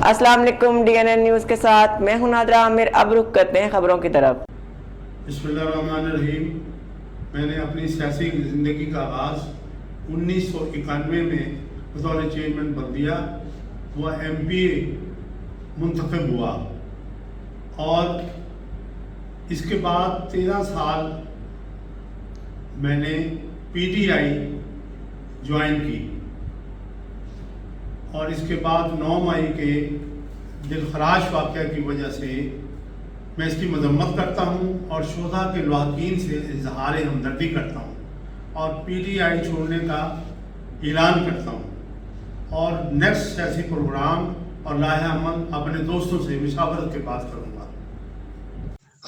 अस्सलाम वालेकुम। DNN news के साथ मैं हूं नादरा आमिर। अब रुख करते हैं खबरों की तरफ। बिस्मिल्लाहिर्रहमानिर्रहीम। मैंने अपनी सियासी ज़िंदगी का आगाज़ 1991 में बतौर चेयरमैन बल्दिया व MPA मुंतखब हुआ और इसके बाद 13 साल मैंने PTI ज्वाइन की और इसके बाद 9 मई के दिलखराश वाक़या की वजह से मैं इसकी मजम्मत करता हूँ और शोधा के लवाकिन से इजहार हमदर्दी करता हूँ और PTI छोड़ने का ऐलान करता हूँ और नेक्स्ट सियासी प्रोग्राम और लाहे अमल अपने दोस्तों से मशावरत के बाद करूँगा।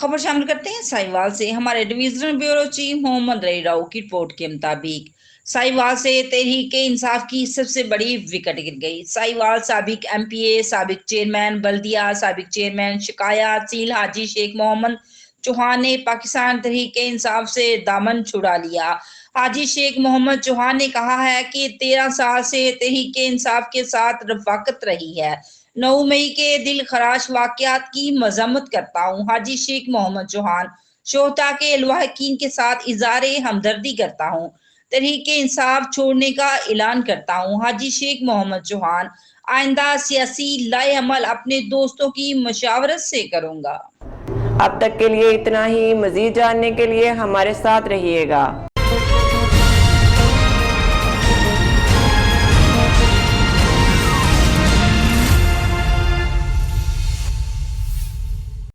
खबर शामिल करते हैं साहिवाल से। हमारे डिविजनल ब्यूरो चीफ मोहम्मद रई राव की रिपोर्ट के मुताबिक साहिवाल से तहरीके इंसाफ की सबसे बड़ी विकेट गिर गई। साहिवाल साबिक MPA, साबिक चेयरमैन बल्दिया, साबिक चेयरमैन शिकायत तहसील हाजी शेख मोहम्मद चौहान ने पाकिस्तान तहरीके इंसाफ से दामन छुड़ा लिया। हाजी शेख मोहम्मद चौहान ने कहा है कि 13 साल से तहरीके इंसाफ के साथ रफाकत रही है। 9 मई के दिल खराश वाकयात की मजम्मत करता हूँ। हाजी शेख मोहम्मद चौहान शोहता के लवाहकीन के साथ इज़हारे हमदर्दी करता हूँ। तहरीके इंसाफ छोड़ने का ऐलान करता हूँ। हाजी शेख मोहम्मद चौहान आइंदा सियासी लाए अमल अपने दोस्तों की मशावरत से करूँगा। अब तक के लिए इतना ही। मजीद जानने के लिए हमारे साथ रहिएगा।